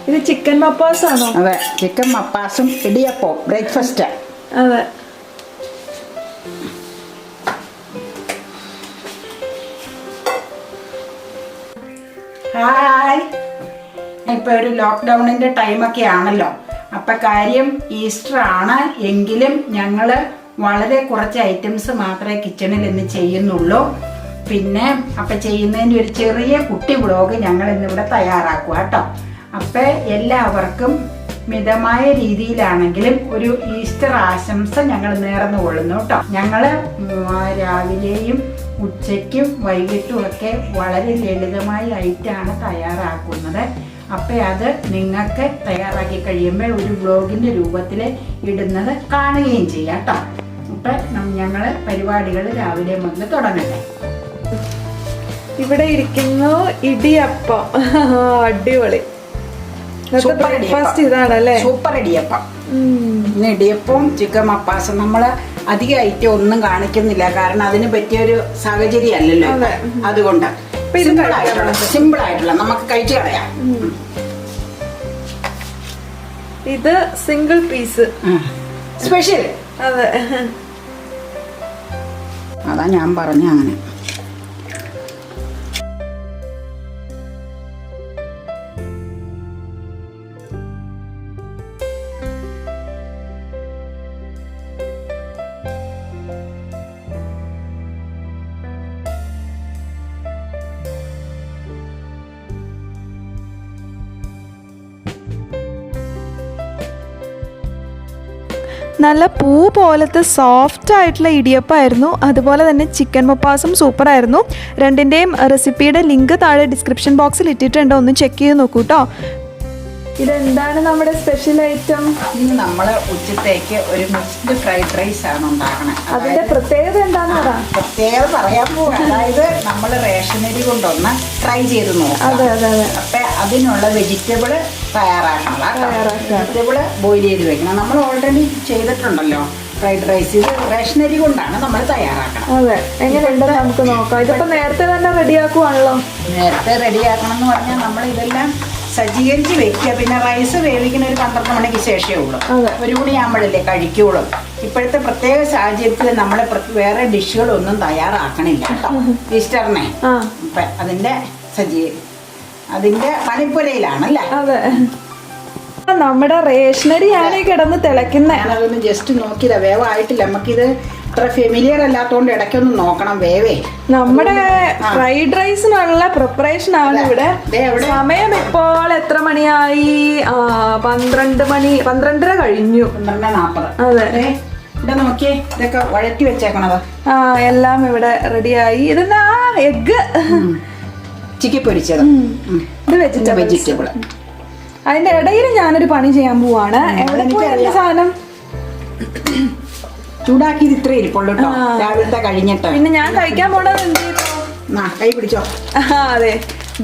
ഇത് ചിക്കൻ മപ്പാസാണോ? അതെ, chicken മപ്പാസും ഇടിയപ്പവും breakfast. അതെ. ഹായ്, ഇപ്പൊ ഒരു ലോക്ക്ഡൌണിന്റെ ടൈമൊക്കെ ആണല്ലോ. അപ്പൊ കാര്യം ഈസ്റ്റർ ആണ് എങ്കിലും ഞങ്ങള് വളരെ കുറച്ച് ഐറ്റംസ് മാത്രമേ കിച്ചണിൽ ഇന്ന് ചെയ്യുന്നുള്ളൂ. പിന്നെ അപ്പൊ ചെയ്യുന്നതിൻ്റെ ഒരു ചെറിയ കുട്ടി വ്ളോഗ് ഞങ്ങൾ ഇന്നിവിടെ തയ്യാറാക്കുക കേട്ടോ. അപ്പൊ എല്ലാവർക്കും മിതമായ രീതിയിലാണെങ്കിലും ഒരു ഈസ്റ്റർ ആശംസ ഞങ്ങൾ നേർന്നു കൊള്ളുന്നു കേട്ടോ. ഞങ്ങള് രാവിലെയും ഉച്ചയ്ക്കും വൈകിട്ടും ഒക്കെ വളരെ ലളിതമായ ഐറ്റാണ് തയ്യാറാക്കുന്നത്. അപ്പം അത് നിങ്ങൾക്ക് തയ്യാറാക്കി കഴിയുമ്പോൾ ഒരു വ്ളോഗിൻ്റെ രൂപത്തിൽ ഇടുന്നത് കാണുകയും ചെയ്യാം കേട്ടോ. അപ്പം ഞങ്ങൾ പരിപാടികൾ രാവിലെ മുതൽ തുടങ്ങട്ടെ. ഇവിടെ ഇരിക്കുന്നു ഇടിയപ്പം. അടിപൊളി. ബ്രേക്ക്ഫാസ്റ്റ് ഇതാണല്ലേ? സൂപ്പർ ഇടിയപ്പം. ഇന്ന് ഇടിയപ്പവും ചിക്കൻ മപ്പാസും. നമ്മള് അധികം ഐറ്റം ഒന്നും കാണിക്കുന്നില്ല, കാരണം അതിന് പറ്റിയൊരു സാഹചര്യം അല്ലല്ലോ. അതുകൊണ്ട് സിമ്പിൾ ആയിട്ടുള്ള നമുക്ക് കഴിച്ചു കളയാം. ഇത് സിംഗിൾ പീസ് സ്പെഷ്യൽ. അതെ, അതാ ഞാൻ പറഞ്ഞ അങ്ങനെ. നല്ല പൂ പോലത്തെ സോഫ്റ്റ് ആയിട്ടുള്ള ഇടിയപ്പമായിരുന്നു. അതുപോലെ തന്നെ ചിക്കൻ മപ്പാസും സൂപ്പറായിരുന്നു. രണ്ടിൻ്റെയും റെസിപ്പിയുടെ ലിങ്ക് താഴെ ഡിസ്ക്രിപ്ഷൻ ബോക്സിൽ ഇട്ടിട്ടുണ്ട്, ഒന്ന് ചെക്ക് ചെയ്ത് നോക്കൂ കേട്ടോ. ഇതെന്താണ് നമ്മുടെ സ്പെഷ്യൽ ഐറ്റം? ഇന്ന് നമ്മൾ ഉച്ചത്തേക്ക് ഒരു മിക്സ്ഡ് ഫ്രൈഡ് റൈസ് ആണ് ഉണ്ടാക്കണത്. അതിന്റെ പ്രത്യേകത എന്താന്ന് പറയാം. പ്രത്യേകത പറയാൻ പോകും. അതായത് നമ്മൾ റേഷനരി കൊണ്ടൊന്ന് ട്രൈ ചെയ്ത് നോക്കാം. അതെ അതെ അതെ. അപ്പൊ അതിനുള്ള വെജിറ്റബിള് തയ്യാറാക്കണം. വെജിറ്റബിള് ബോയിൽ ചെയ്ത് വെക്കണം. നമ്മൾ ഓൾറെഡി ചെയ്തിട്ടുണ്ടല്ലോ ഫ്രൈഡ് റൈസ്. ഇത് റേഷനരി കൊണ്ടാണ് നമ്മൾ തയ്യാറാക്കണം. അതെ, എങ്ങനെയുണ്ടെന്ന് നമുക്ക് നോക്കാം. ഇതിപ്പോ നേരത്തെ തന്നെ റെഡിയാക്കുവാണല്ലോ. നേരത്തെ റെഡിയാക്കണം എന്ന് പറഞ്ഞാൽ നമ്മൾ ഇതെല്ലാം സജ്ജീകരിച്ച് വെക്കുക. പിന്നെ റൈസ് വേവിക്കുന്ന ഒരു 12 മണിക്ക് ശേഷമേ ഉള്ളൂ. 1 മണിയാകുമ്പോഴല്ലേ കഴിക്കുള്ളൂ. ഇപ്പോഴത്തെ പ്രത്യേക സാഹചര്യത്തിൽ നമ്മൾ വേറെ ഡിഷുകളൊന്നും തയ്യാറാക്കണില്ല കേട്ടോ ഈസ്റ്ററിനെ. അതിന്റെ പണിപ്പുരയിലാണല്ലേ. അതെ, നമ്മുടെ റേഷനരി ആണ് കിടന്ന് തിളയ്ക്കുന്നത്. ഞാനതൊന്ന് ജസ്റ്റ് നോക്കിയതാ, വേവായിട്ടില്ല. നമുക്കിത് അത്ര ഫെമിലിയർ അല്ലാത്തോണ്ട് ഇടയ്ക്കൊന്ന് നോക്കണം വേവേ. നമ്മുടെ ഫ്രൈഡ് റൈസിനുള്ള പ്രിപ്പറേഷൻ ആണ് ഇവിടെ. സമയം ഇപ്പോൾ എത്ര മണിയായി? 12 മണി, 12:30 കഴിഞ്ഞു. 12:40. അതെ, ഇവിടെ നോക്കിയേ, ഇതൊക്കെ വഴറ്റി വെച്ചേക്കണത്. എല്ലാം ഇവിടെ റെഡിയായി. ഇതെന്നാ എഗ് ചിക്കി പൊരിച്ചത്. ഇത് വെജിറ്റബിൾ. അതിന്റെ ഇടയിൽ ഞാനൊരു പണി ചെയ്യാൻ പോവാണ്. എവിടെ പോയി സാധനം ചൂടാക്കിയത് ഇത്ര ഇരിപ്പുള്ളൂ കേട്ടോ, രാവിലത്തെ കഴിഞ്ഞിട്ട്. പിന്നെ ഞാൻ കഴിക്കാൻ പോണത് എന്ത് ചെയ്തോ? കൈ പിടിച്ചോ. അതെ,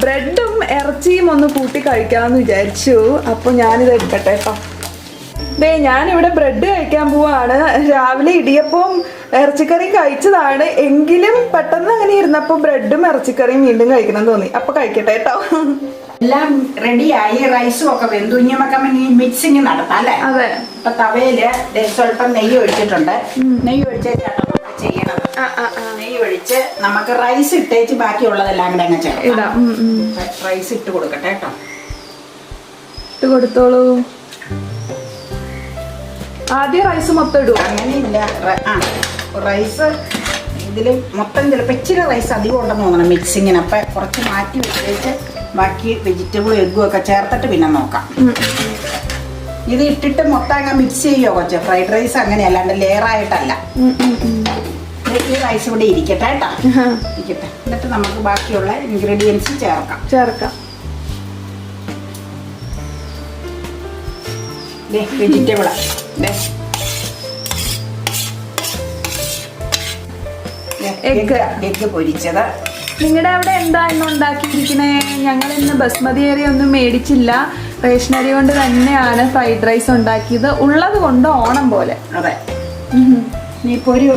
ബ്രെഡും ഇറച്ചിയും ഒന്ന് കൂട്ടി കഴിക്കാമെന്ന് വിചാരിച്ചു. അപ്പൊ ഞാനിത് എടുക്കട്ടെ കേട്ടോ. ഞാനിവിടെ ബ്രെഡ് കഴിക്കാൻ പോവാണ്. രാവിലെ ഇടിയപ്പവും ഇറച്ചിക്കറിയും കഴിച്ചതാണ്, എങ്കിലും പെട്ടെന്ന് അങ്ങനെ ഇരുന്നപ്പോ ബ്രെഡും ഇറച്ചിക്കറിയും വീണ്ടും കഴിക്കണം തോന്നി. അപ്പൊ കഴിക്കട്ടെ കേട്ടോ. എല്ലാം റെഡിയായി, റൈസും ഒക്കെ വെന്തു. ഇനിയൊക്കെ മിക്സിങ് നടത്താം അല്ലേ? അതെ. ഇപ്പൊ തവയില് സ്വല്പം നെയ്യ് ഒഴിച്ചിട്ടുണ്ട്. നെയ്യ് ഒഴിച്ചാണ് നമ്മൾ ചെയ്യണത്. നെയ്യ് ഒഴിച്ച് നമുക്ക് റൈസ് ഇട്ടേച്ച് ബാക്കിയുള്ളതെല്ലാം കൂടെ അങ്ങ് ചേർക്കാം. റൈസ് ഇട്ട് കൊടുക്കട്ടെ കേട്ടോ. ഇട്ട് കൊടുത്തോളൂ. ആദ്യം റൈസ് മൊത്തം ഇടും? അങ്ങനെയില്ല, റൈസ് ഇതില് മൊത്തം ചിലപ്പോൾ ഇച്ചിരി റൈസ് അധികം ഉണ്ടെന്ന് തോന്നണം മിക്സിങ്ങിന്. അപ്പൊ കുറച്ച് മാറ്റി വെച്ച് ബാക്കി വെജിറ്റബിളും എഗ്ഗും ഒക്കെ ചേർത്തിട്ട് പിന്നെ നോക്കാം. ഇത് ഇട്ടിട്ട് മൊത്തം അങ്ങ് മിക്സ് ചെയ്യുമോ കൊച്ചെ? ഫ്രൈഡ് റൈസ് അങ്ങനെ അല്ലാണ്ട് ലെയർ ആയിട്ടല്ല. ഈ റൈസ് ഇവിടെ ഇരിക്കട്ടെ കേട്ടോ, ഇരിക്കട്ടെ. എന്നിട്ട് നമുക്ക് ബാക്കിയുള്ള ഇൻഗ്രീഡിയൻസ് ചേർക്കാം. വെജിറ്റബിള് എഗ്ഗ് പൊരിച്ചത്. നിങ്ങളുടെ അവിടെ എന്താ ഇന്ന് ഉണ്ടാക്കിയിരിക്കണേ? ഞങ്ങൾ ഇന്ന് ബസ്മതി അരി ഒന്നും മേടിച്ചില്ല, റേഷനരി കൊണ്ട് തന്നെയാണ് ഫ്രൈഡ് റൈസ് ഉണ്ടാക്കിയത്. ഉള്ളത് കൊണ്ട് ഓണം പോലെ. അതെ, ഇനിയിപ്പോൾ ഒരു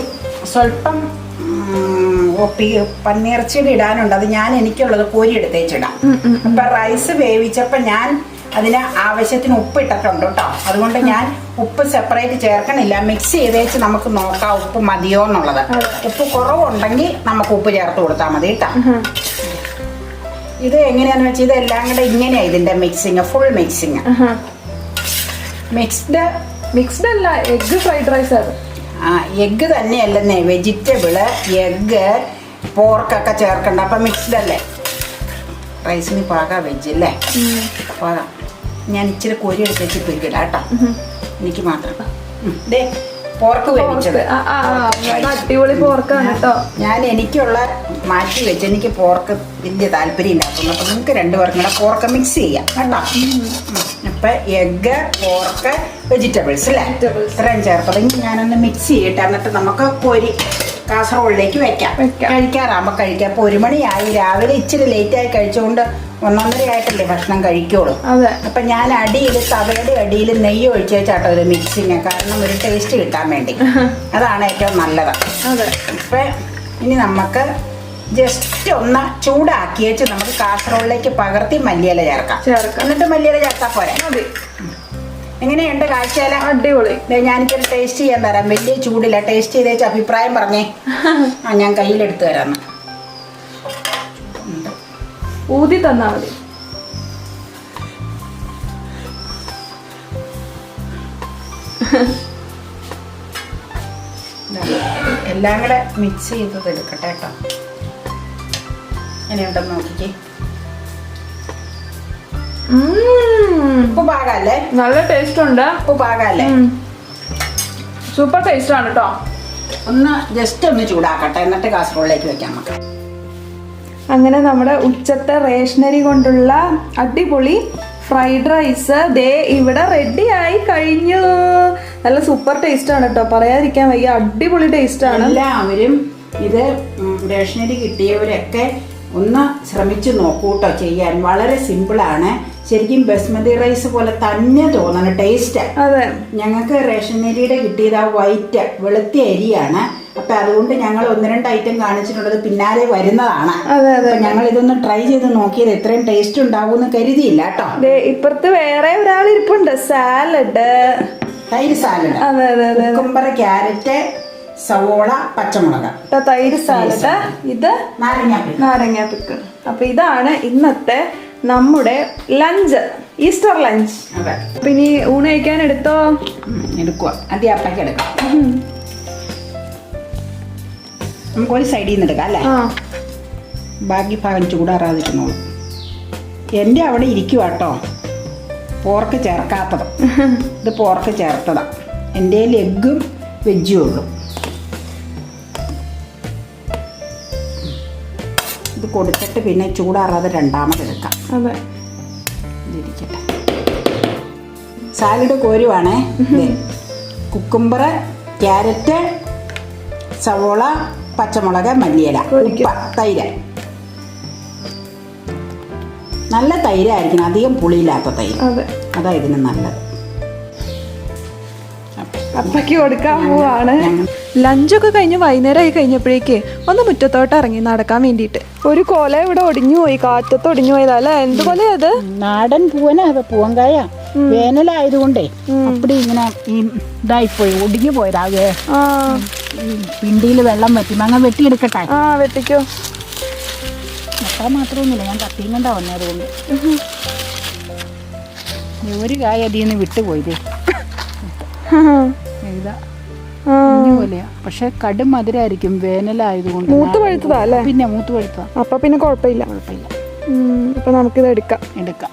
സ്വല്പം പന്നിയിറച്ചിയുടെ ഇടാനുണ്ട്. അത് ഞാൻ എനിക്കുള്ളത് കോരി എടുത്തേച്ചിടാം. അപ്പൊ റൈസ് വേവിച്ചപ്പോൾ ഞാൻ അതിന് ആവശ്യത്തിന് ഉപ്പ് ഇട്ടിട്ടുണ്ട് കേട്ടോ. അതുകൊണ്ട് ഞാൻ ഉപ്പ് സെപ്പറേറ്റ് ചേർക്കണില്ല. മിക്സ് ചെയ്ത് വെച്ച് നമുക്ക് നോക്കാം ഉപ്പ് മതിയോ എന്നുള്ളത്. ഉപ്പ് കുറവുണ്ടെങ്കിൽ നമുക്ക് ഉപ്പ് ചേർത്ത് കൊടുത്താൽ മതി കേട്ടോ. ഇത് എങ്ങനെയാന്ന് വെച്ചാൽ ഇതെല്ലാം കൂടെ ഇങ്ങനെയാ ഇതിന്റെ മിക്സിങ്, ഫുൾ മിക്സിങ്. മിക്സ്ഡ് അല്ല, എഗ് ഫ്രൈഡ് റൈസ് അത്. എഗ് തന്നെയല്ലെന്നേ, വെജിറ്റബിള്, എഗ്, പോർക്കൊക്കെ ചേർക്കണ്ട. അപ്പൊ മിക്സ്ഡ് അല്ലേ. റൈസിന് പാകാ വെജ് അല്ലേ? പാകാം. ഞാൻ ഇച്ചിരി കോരി എടുത്ത് വെച്ച് പിടിക്കില്ല കേട്ടോ, എനിക്ക് മാത്രം. പോർക്ക് വേവിച്ചത് അടിപൊളി പോർക്കാണ് കേട്ടോ. ഞാൻ എനിക്കുള്ള മാറ്റി വെച്ച്, എനിക്ക് പോർക്ക് വലിയ താല്പര്യം ഇല്ലാത്തത്. അപ്പൊ നിങ്ങൾക്ക് രണ്ടുപേർക്കും കൂടെ പോർക്ക് മിക്സ് ചെയ്യാം കേട്ടോ. അപ്പൊ എഗ്, പോർക്ക്, വെജിറ്റബിൾസ് അല്ലേ, ഇത്രയും ചേർത്തത്. ഇനി ഞാനൊന്ന് മിക്സ് ചെയ്യട്ടെ, എന്നിട്ട് നമുക്ക് കോരി കാസറോളിലേക്ക് വെക്കാം. കഴിക്കാറാകുമ്പോൾ കഴിക്കാം. അപ്പൊ 1 മണിയായി. രാവിലെ ഇച്ചിരി ലേറ്റായി കഴിച്ചുകൊണ്ട് 1:30 ആയിട്ടല്ലേ ഭക്ഷണം കഴിക്കുള്ളൂ. അപ്പൊ ഞാൻ അടിയിൽ, തവയുടെ അടിയിൽ നെയ്യ് ഒഴിച്ച് വെച്ചാട്ടോ ഒരു മിക്സിങ്. കാരണം ഒരു ടേസ്റ്റ് കിട്ടാൻ വേണ്ടി. അതാണ് ഏറ്റവും നല്ലത്. അപ്പൊ ഇനി നമുക്ക് ജസ്റ്റ് ഒന്ന് ചൂടാക്കി വെച്ച് നമുക്ക് കാസറോളിലേക്ക് പകർത്തി മല്ലിയില ചേർക്കാം. എന്നിട്ട് മല്ലിയില ചേർത്താൽ പോരെ? എങ്ങനെയുണ്ട് കാഴ്ചയില? അടിപൊളി. ഞാനിക്കൊരു ടേസ്റ്റ് ചെയ്യാൻ തരാം. വലിയ ചൂടില്ല. ടേസ്റ്റ് ചെയ്ത് വെച്ച് അഭിപ്രായം പറഞ്ഞേ. ഞാൻ കയ്യിലെടുത്ത് തരാം. ഊതി തന്നാ മതി. എല്ലാം കൂടെ മിക്സ് ചെയ്തത് എടുക്കട്ടെ കേട്ടോ. എങ്ങനെയുണ്ടെന്ന് നോക്കിക്കേ. ഉപ്പ് പാകല്ലേ? നല്ല ടേസ്റ്റ് ഉണ്ട്. ഉപ്പ് പാകല്ലേ? സൂപ്പർ ടേസ്റ്റ് ആണ് കേട്ടോ. ഒന്ന് ജസ്റ്റ് ഒന്ന് ചൂടാക്കട്ടെ, എന്നിട്ട് കാസറോളിലേക്ക് വെക്കാം നമുക്ക്. അങ്ങനെ നമ്മുടെ ഉച്ചത്തെ റേഷനറി കൊണ്ടുള്ള അടിപൊളി ഫ്രൈഡ് റൈസ് ദേ ഇവിടെ റെഡി ആയി കഴിഞ്ഞു. നല്ല സൂപ്പർ ടേസ്റ്റ് ആണ് കേട്ടോ, പറയാതിരിക്കാൻ വയ്യ. അടിപൊളി ടേസ്റ്റ് ആണ്. എല്ലാവരും ഇത് റേഷനറി കിട്ടിയവരൊക്കെ ഒന്ന് ശ്രമിച്ചു നോക്കൂട്ടോ ചെയ്യാൻ. വളരെ സിമ്പിളാണ്. ശരിക്കും ബസ്മതി റൈസ് പോലെ തന്നെ തോന്നണ ടേസ്റ്റ്. അതെ, ഞങ്ങൾക്ക് റേഷനരിയുടെ കിട്ടിയത് ആ വൈറ്റ് വെളുത്ത അരിയാണ്. അപ്പൊ അതുകൊണ്ട് ഞങ്ങൾ 1-2 ഐറ്റം കാണിച്ചിട്ടുള്ളത് പിന്നാലെ വരുന്നതാണ്. ഞങ്ങൾ ഇതൊന്ന് ട്രൈ ചെയ്ത് നോക്കിയത് എത്രയും ടേസ്റ്റ് ഉണ്ടാവും കരുതിയില്ല കേട്ടോ. ഇപ്പുറത്ത് വേറെ ഒരാൾ ഇരിപ്പുണ്ട്. സാലഡ്, തൈര് സാലഡ്, കുക്കുംബർ, ക്യാരറ്റ്, സവോള, പച്ചമുളക്, തൈര് സാലഡ്, ഇത് നാരങ്ങ പിക്കിൾ. അപ്പൊ ഇതാണ് ഇന്നത്തെ നമ്മുടെ ലഞ്ച്, ഈസ്റ്റർ ലഞ്ച്. അപ്പൊ ഇനി ഊണ് കഴിക്കാൻ എടുത്തോ? എടുക്കുക. ആദ്യം അപ്പയ്ക്ക് എടുക്കാം. നമുക്ക് ഒരു സൈഡിൽ നിന്ന് എടുക്കാം അല്ലേ? ബാക്കി ഭാഗം ചൂടാറാതിരുന്നോളൂ. എൻ്റെ അവിടെ ഇരിക്കുക കേട്ടോ പോർക്ക് ചേർക്കാത്തത്. ഇത് പോർക്ക് ചേർത്തതാ. എൻ്റെ എഗ്ഗും വെജും ഉള്ളൂ. ഇത് കൊടുത്തിട്ട് പിന്നെ ചൂടാറാതെ രണ്ടാമതെടുക്കാം. ഇതിരിക്കട്ടെ. സാലഡ് കോരുവാണേ. കുക്കുംബർ, ക്യാരറ്റ്, സവോള, പച്ചമുളക്, മല്ലിയില, ഉപ്പ്, തൈര്. നല്ല തൈരായിരിക്കണം, അധികം പുളിയില്ലാത്ത തൈര്. അതാ ഇതിന് നല്ലത്. അപ്പയ്ക്ക് കൊടുക്കാൻ പോവാണ്. ലഞ്ചൊക്കെ കഴിഞ്ഞ് വൈകുന്നേരമായി കഴിഞ്ഞപ്പോഴേക്ക് ഒന്ന് മുറ്റത്തോട്ട് ഇറങ്ങി നടക്കാൻ വേണ്ടിയിട്ട്. ഒരു കൊല ഇവിടെ ഒടിഞ്ഞു പോയി, കാറ്റത്ത് ഒടിഞ്ഞു പോയതാ അല്ലേ? എന്ത് കൊലയാ അത്? നാടൻ പൂവനാ. അത് പൂവങ്കായ. വേനലായതുകൊണ്ടേ അപ്പടി ഇങ്ങനെ ഈ ഇതായിപ്പോയി, ഒടിഞ്ഞു പോയതാകെ. പിണ്ടിയിൽ വെള്ളം വെട്ടി. അങ്ങ് വെട്ടിയെടുക്കട്ടെ? വെട്ടിക്കോ. വെട്ടാൻ മാത്രമൊന്നുമില്ല, ഞാൻ കത്തിയും കൊണ്ടാ വന്നത്. കൊണ്ട് ഒരു കായ അതിൽ നിന്ന് വിട്ടുപോയത്. പക്ഷെ കടും മധുരായിരിക്കും വേനലായതുകൊണ്ട്. മൂത്ത് പഴുത്തതാ അല്ലേ? പിന്നെ മൂത്ത് പഴുത്തതാ. അപ്പൊ പിന്നെ കുഴപ്പമില്ല. അപ്പൊ നമുക്കിത് എടുക്കാം.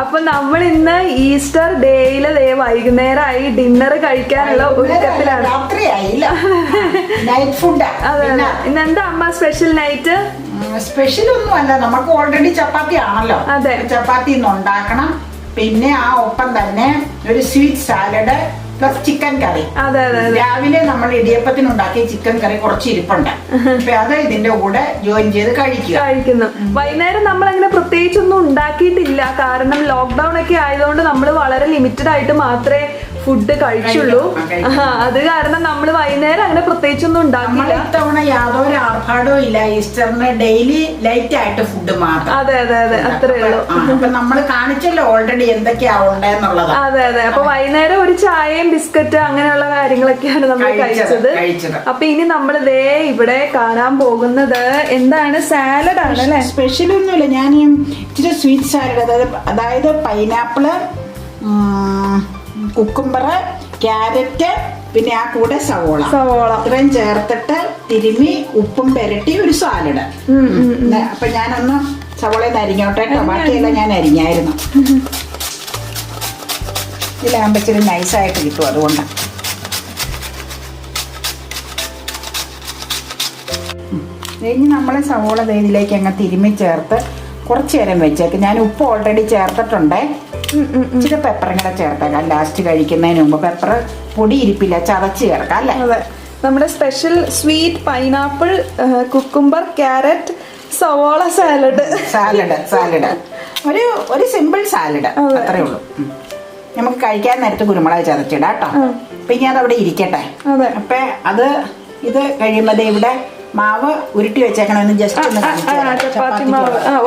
അപ്പൊ നമ്മൾ ഇന്ന് ഈസ്റ്റർ ഡേയില് വൈകുന്നേരമായി ഡിന്നർ കഴിക്കാനുള്ള ഒരുക്കത്തിലാണ്. അതെ, ഇന്നെന്താ അമ്മ സ്പെഷ്യൽ നൈറ്റ്? സ്പെഷ്യൽ ഒന്നും അല്ല, നമുക്ക് ഓൾറെഡി ചപ്പാത്തി ആണല്ലോ. അതെ, ചപ്പാത്തി ഇന്ന് ഉണ്ടാക്കണം. പിന്നെ ആ ഒപ്പം തന്നെ ഒരു സ്വീറ്റ് സാലഡ് പ്ലസ് ചിക്കൻ കറി. രാവിലെ നമ്മൾ ഇടിയപ്പത്തിനുണ്ടാക്കിയ ചിക്കൻ കറി കുറച്ച് ഇരിപ്പുണ്ട്. അപ്പൊ അത് ഇതിന്റെ കൂടെ ജോയിൻ ചെയ്ത് കഴിക്കുന്നു. വൈകുന്നേരം നമ്മൾ അങ്ങനെ പ്രത്യേകിച്ചൊന്നും ഉണ്ടാക്കിയിട്ടില്ല. കാരണം ലോക്ക്ഡൌൺ ഒക്കെ ആയതുകൊണ്ട് നമ്മൾ വളരെ ലിമിറ്റഡ് ആയിട്ട് മാത്രമേ ഫുഡ് കഴിച്ചുള്ളൂ. അത് കാരണം നമ്മൾ വൈകുന്നേരം അങ്ങനെ പ്രത്യേകിച്ചൊന്നും ഉണ്ടാക്കില്ല. ഇത്തവണ യാതൊരു ആർഭാടവും ഇല്ല. ഈസ്റ്ററിന് ഡെയിലി ലൈറ്റ് ആയിട്ട് ഫുഡ് ഫുഡ് മാത്രം. അതെ അതെ അതെ, അത്രേ ഉള്ളൂ. അപ്പൊ നമ്മൾ കാണിച്ചല്ലോ ഓൾറെഡി എന്തൊക്കെയാ ഉണ്ടെന്നുള്ളത്. അതെ അതെ. അപ്പൊ വൈകുന്നേരം ഒരു ചായയും ബിസ്ക്കറ്റ് അങ്ങനെയുള്ള കാര്യങ്ങളൊക്കെയാണ് നമ്മൾ കഴിച്ചത്. അപ്പൊ ഇനി നമ്മൾ ദേ ഇവിടെ കാണാൻ പോകുന്നത് എന്താണ്? സാലഡ് ആണ് അല്ലെ? സ്പെഷ്യൽ ഒന്നുമില്ല. ഞാൻ ഇച്ചിരി സ്വീറ്റ് സാലഡ്, അതായത് പൈനാപ്പിള്, കുക്കുംബർ, ക്യാരറ്റ്, പിന്നെ ആ കൂടെ സവോള ഇത്രയും ചേർത്തിട്ട് തിരുമി ഉപ്പും പെരട്ടി ഒരു സാലഡ്. അപ്പൊ ഞാനൊന്ന് സവോളയിൽ അരിഞ്ഞോട്ടെ. ബാക്കിയെല്ലാം ഞാൻ അരിഞ്ഞായിരുന്നു. ഇതിലാകുമ്പോ ഇച്ചിരി നൈസായിട്ട് കിട്ടും, അതുകൊണ്ടാണ്. ഇനി നമ്മൾ സവോള ഇതിലേക്ക് അങ്ങ് തിരുമ്മി ചേർത്ത് കുറച്ച് നേരം വെച്ചേക്ക്. ഞാൻ ഉപ്പ് ഓൾറെഡി ചേർത്തിട്ടുണ്ടേ. ഇച്ചിരി പെപ്പറും കൂടെ ചേർത്തേക്കാം ലാസ്റ്റ് കഴിക്കുന്നതിന് മുമ്പ്. പെപ്പർ പൊടി ഇരിപ്പില്ല, ചതച്ച് ചേർക്കാം അല്ലേ? അതെ. നമ്മുടെ special sweet pineapple, cucumber, carrot, സവോള സാലഡ്. ഒരു സിമ്പിൾ സാലഡ്, അത്രേ ഉള്ളൂ. നമുക്ക് കഴിക്കാൻ നേരത്ത് കുരുമുളക് ചതച്ചിടാം കേട്ടോ. പിന്നെ അതവിടെ ഇരിക്കട്ടെ. അപ്പൊ ഇത് കഴിയുമ്പോ ഇവിടെ മാവ് ഉരുട്ടി വെച്ചേക്കണമെന്ന് ജസ്റ്റ് ഒന്ന്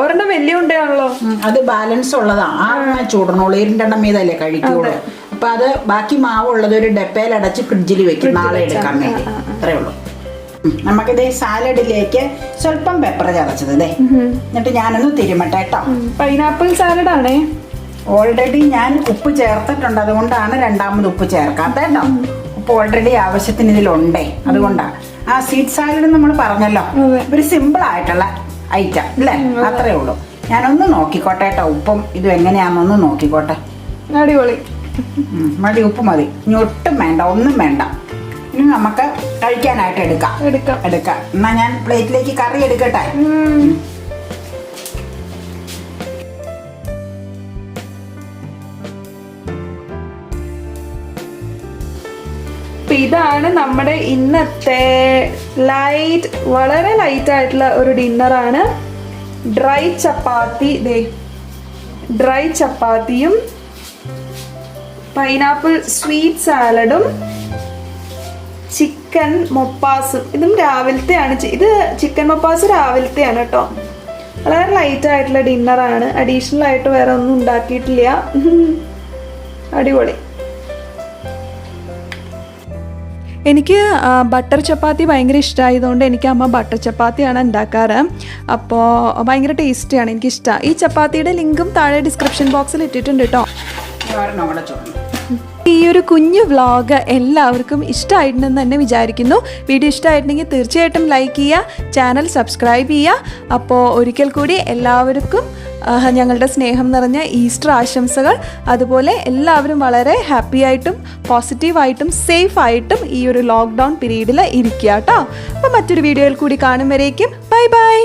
ഒരെണ്ണം വലിയ ഉണ്ടയാണല്ലോ, അത് ബാലൻസ് ഉള്ളതാണ്. ആ ചൂടണോളൂ, 2 മീതല്ലേ കഴിക്കുള്ളൂ. അപ്പൊ അത് ബാക്കി മാവ് ഉള്ളത് ഒരു ഡപ്പയിൽ അടച്ച് ഫ്രിഡ്ജിൽ വെക്കും, നാളെ എടുക്കാൻ വേണ്ടി. അത്രേ ഉള്ളൂ. നമുക്കിത് സാലഡിലേക്ക് സ്വല്പം പെപ്പർ ചതച്ചത് എന്നിട്ട് ഞാനൊന്ന് തിരുമട്ടെ കേട്ടോ. പൈനാപ്പിൾ സാലഡ് ആണേ. ഓൾറെഡി ഞാൻ ഉപ്പ് ചേർത്തിട്ടുണ്ട്, അതുകൊണ്ടാണ് രണ്ടാമത് ഉപ്പ് ചേർക്കാത്ത കേട്ടോ. ഉപ്പ് ഓൾറെഡി ആവശ്യത്തിന് ഇതിലുണ്ടേ, അതുകൊണ്ടാണ്. ആ സ്വീറ്റ് സാലഡ് നമ്മൾ പറഞ്ഞല്ലോ, ഒരു സിമ്പിൾ ആയിട്ടുള്ള ഐറ്റം അല്ലേ? അത്രേ ഉള്ളൂ. ഞാനൊന്ന് നോക്കിക്കോട്ടെ കേട്ടോ, ഉപ്പും ഇതും എങ്ങനെയാണെന്നൊന്ന് നോക്കിക്കോട്ടെ. അടിപൊളി. മതി, ഉപ്പ് മതി. ഇനി ഒട്ടും വേണ്ട, ഒന്നും വേണ്ട. ഇനി നമുക്ക് കഴിക്കാനായിട്ട് എടുക്കാം. എന്നാ ഞാൻ പ്ലേറ്റിലേക്ക് കറി എടുക്കട്ടെ. ഇതാണ് നമ്മുടെ ഇന്നത്തെ വളരെ ലൈറ്റ് ആയിട്ടുള്ള ഒരു ഡിന്നറാണ്. ഡ്രൈ ചപ്പാത്തിയും പൈനാപ്പിൾ സ്വീറ്റ് സാലഡും ചിക്കൻ മൊപ്പാസും. ഇതും രാവിലത്തെയാണ്. ഇത് ചിക്കൻ മൊപ്പാസ് രാവിലത്തെയാണ് കേട്ടോ. വളരെ ലൈറ്റ് ആയിട്ടുള്ള ഡിന്നറാണ്. അഡീഷണൽ ആയിട്ട് വേറെ ഒന്നും ഉണ്ടാക്കിയിട്ടില്ല. അടിപൊളി. എനിക്ക് ബട്ടർ ചപ്പാത്തി ഭയങ്കര ഇഷ്ടമായതുകൊണ്ട് എനിക്ക് അമ്മ ബട്ടർ ചപ്പാത്തിയാണ് ഉണ്ടാക്കാറ്. അപ്പോൾ ഭയങ്കര ടേസ്റ്റിയാണ്, എനിക്കിഷ്ടമാണ്. ഈ ചപ്പാത്തിയുടെ ലിങ്കും താഴെ ഡിസ്ക്രിപ്ഷൻ ബോക്സിൽ ഇട്ടിട്ടുണ്ട് കേട്ടോ. ഈ ഒരു കുഞ്ഞു വ്ളോഗ് എല്ലാവർക്കും ഇഷ്ടമായിട്ടുണ്ടെന്ന് തന്നെ വിചാരിക്കുന്നു. വീഡിയോ ഇഷ്ടമായിട്ടുണ്ടെങ്കിൽ തീർച്ചയായിട്ടും ലൈക്ക് ചെയ്യുക, ചാനൽ സബ്സ്ക്രൈബ് ചെയ്യുക. അപ്പോൾ ഒരിക്കൽ കൂടി എല്ലാവർക്കും ഞങ്ങളുടെ സ്നേഹം നിറഞ്ഞ ഈസ്റ്റർ ആശംസകൾ. അതുപോലെ എല്ലാവരും വളരെ ഹാപ്പി ആയിട്ടും പോസിറ്റീവായിട്ടും സേഫായിട്ടും ഈ ഒരു ലോക്ക്ഡൗൺ പീരീഡിൽ ഇരിക്കുക കേട്ടോ. അപ്പോൾ മറ്റൊരു വീഡിയോയിൽ കൂടി കാണും വരേക്കും ബൈ ബൈ.